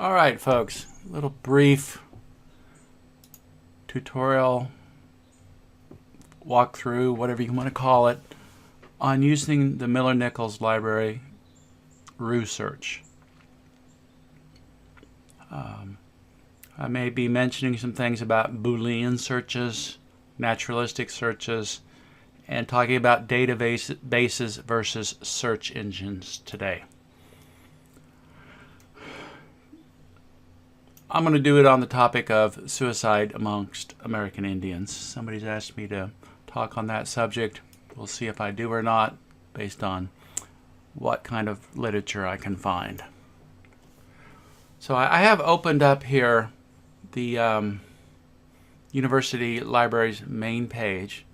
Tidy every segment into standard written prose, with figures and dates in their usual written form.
All right, folks, a little brief tutorial walkthrough, whatever you want to call it, on using the Miller-Nichols library RooSearch. I may be mentioning some things about Boolean searches, naturalistic searches, and talking about databases versus search engines today. I'm going to do it on the topic of suicide amongst American Indians. Somebody's asked me to talk on that subject. We'll see if I do or not, based on what kind of literature I can find. So I have opened up here the University Library's main page,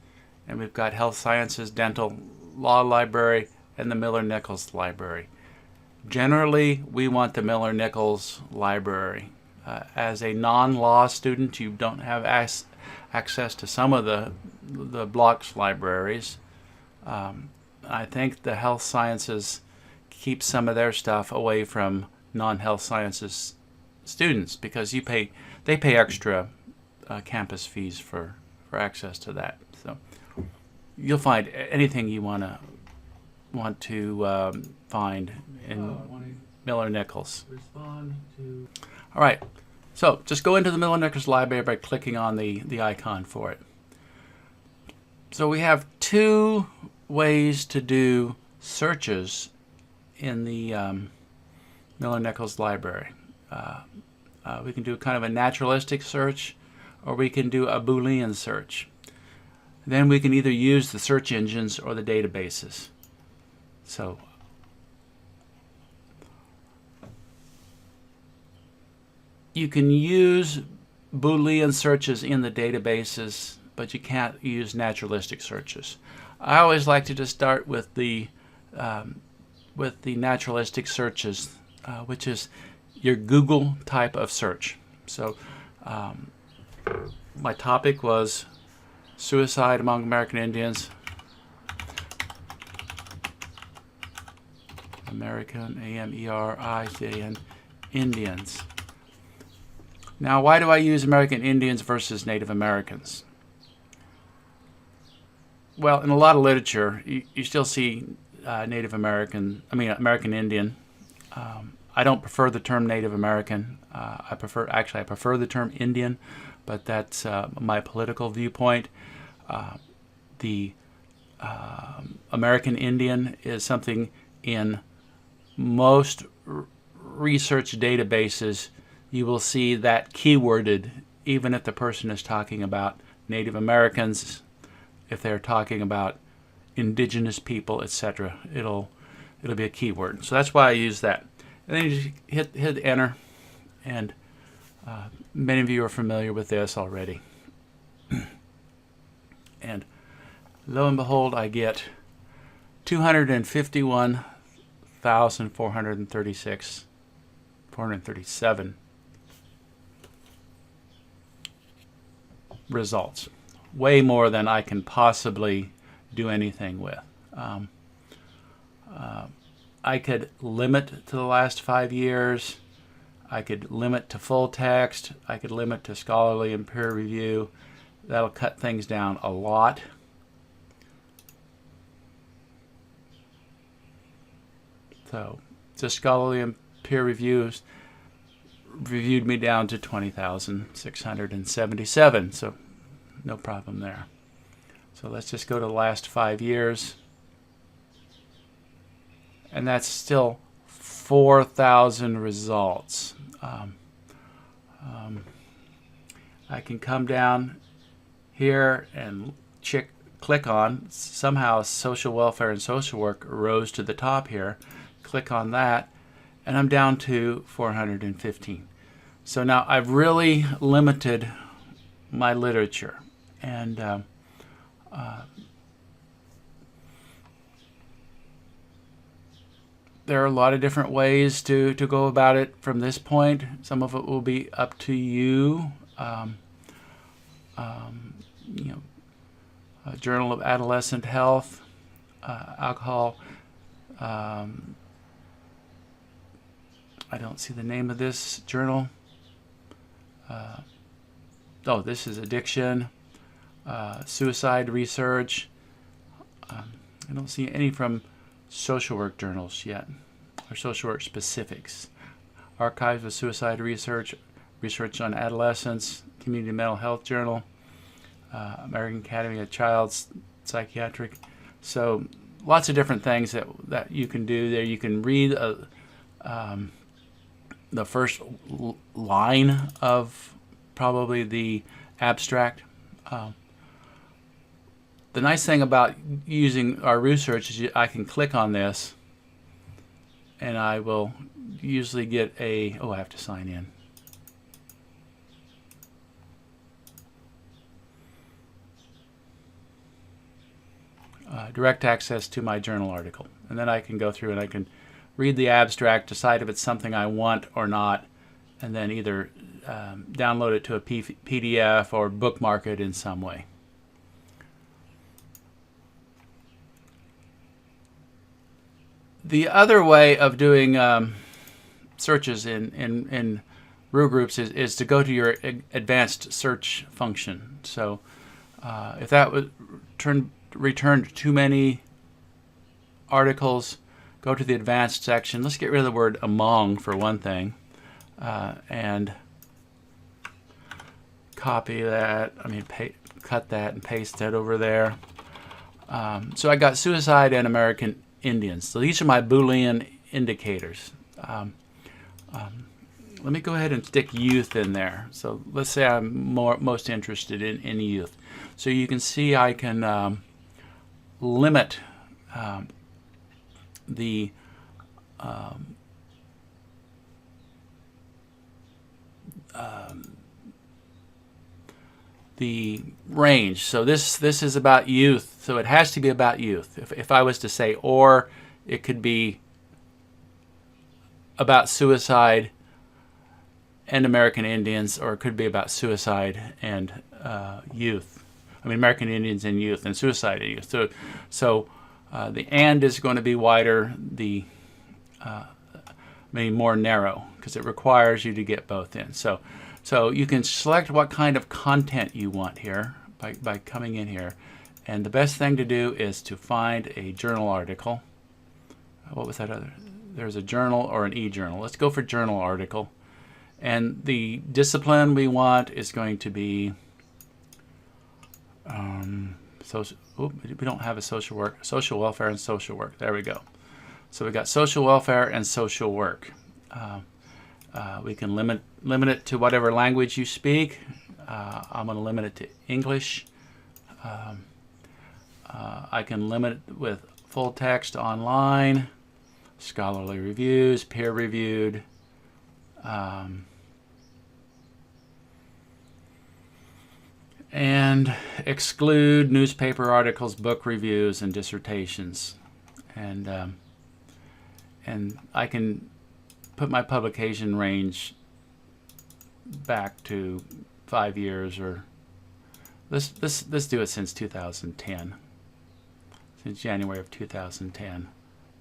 and we've got Health Sciences, Dental, Law Library, and the Miller-Nichols Library. Generally, we want the Miller-Nichols Library. As a non-law student, you don't have access to some of the blocks libraries. I think the Health Sciences keeps some of their stuff away from non-health sciences students because they pay extra campus fees for access to that. So you'll find anything you want to find in Miller-Nichols. All right, so just go into the Miller-Nichols library by clicking on the icon for it. So we have two ways to do searches in the Miller-Nichols library. We can do kind of a naturalistic search, or we can do a Boolean search. Then we can either use the search engines or the databases. So you can use Boolean searches in the databases, but you can't use naturalistic searches. I always like to just start with the naturalistic searches, which is your Google type of search. So my topic was suicide among American Indians. American, A-M-E-R-I-C-A-N, Indians. Now, why do I use American Indians versus Native Americans? Well, in a lot of literature, you still see American Indian. I don't prefer the term Native American. I prefer the term Indian, but that's my political viewpoint. The American Indian is something in most research databases. You will see that keyworded, even if the person is talking about Native Americans, if they're talking about indigenous people, etc. It'll be a keyword. So that's why I use that. And then you just hit enter, and many of you are familiar with this already. And lo and behold, I get 437 results. Way more than I can possibly do anything with. I could limit to the last 5 years. I could limit to full text. I could limit to scholarly and peer review. That'll cut things down a lot. So just scholarly and peer reviews reviewed me down to 20,677. So no problem there. So let's just go to the last 5 years. And that's still 4,000 results. I can come down here and click on, somehow social welfare and social work rose to the top here. Click on that, and I'm down to 415. So now I've really limited my literature. And there are a lot of different ways to go about it from this point. Some of it will be up to you. Journal of Adolescent Health, alcohol, I don't see the name of this journal. Oh, this is addiction, suicide research. I don't see any from social work journals yet, or social work specifics. Archives of Suicide Research, Research on Adolescence, Community Mental Health Journal, American Academy of Child Psychiatric. So lots of different things that you can do there. You can read the first line of probably the abstract. The nice thing about using our RooSearch is I can click on this and I will usually get I have to sign in. Direct access to my journal article. And then I can go through and I can read the abstract, decide if it's something I want or not, and then either download it to a PDF or bookmark it in some way. The other way of doing searches in RooGroups is to go to your advanced search function. So if that would returned too many articles, go to the advanced section. Let's get rid of the word among for one thing, and copy that. Cut that and paste that over there. So I got suicide and American Indians. So these are my Boolean indicators. Let me go ahead and stick youth in there. So let's say I'm most interested in youth. So you can see I can limit the range. So this is about youth, so it has to be about youth. If I was to say or, it could be about suicide and American Indians, or it could be about suicide and youth. American Indians and youth, and suicide and youth. So the and is going to be wider, the more narrow, because it requires you to get both in. So you can select what kind of content you want here by coming in here. And the best thing to do is to find a journal article. What was that other? There's a journal or an e-journal. Let's go for journal article. And the discipline we want is going to be we don't have a social welfare and social work. There we go. So we got social welfare and social work. We can limit it to whatever language you speak. I'm going to limit it to English. I can limit it with full text online, scholarly reviews, peer reviewed. And exclude newspaper articles, book reviews, and dissertations. And I can put my publication range back to 5 years, or let's do it since 2010, since January of 2010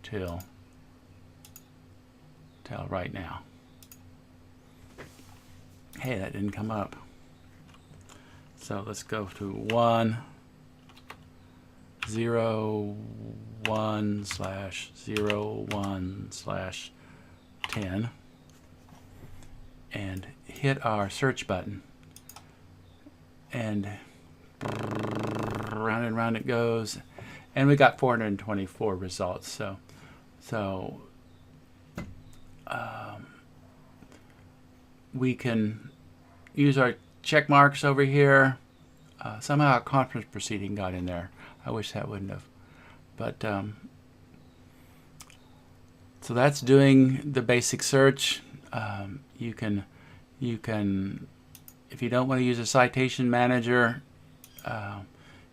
till right now. Hey, that didn't come up. So let's go to 101/01/10 and hit our search button, and round and round it goes, and we got 424 results. So we can use our check marks over here. Somehow a conference proceeding got in there. I wish that wouldn't have. But so that's doing the basic search. You can, if you don't want to use a citation manager,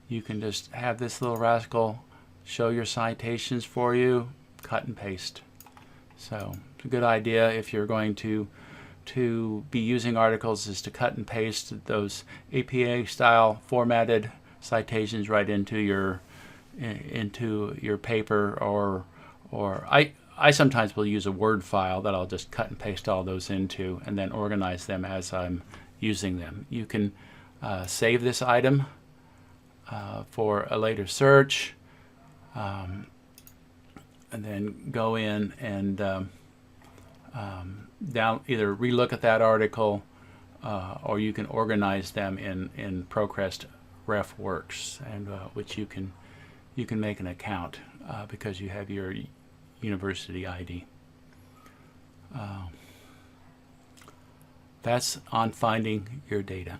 you can just have this little rascal show your citations for you, cut and paste. So it's a good idea if you're going to be using articles, is to cut and paste those APA style formatted citations right into your paper, or I sometimes will use a Word file that I'll just cut and paste all those into and then organize them as I'm using them. You can save this item for a later search, and then go in and either relook at that article, or you can organize them in ProQuest RefWorks, and which you can make an account because you have your university ID. That's on finding your data.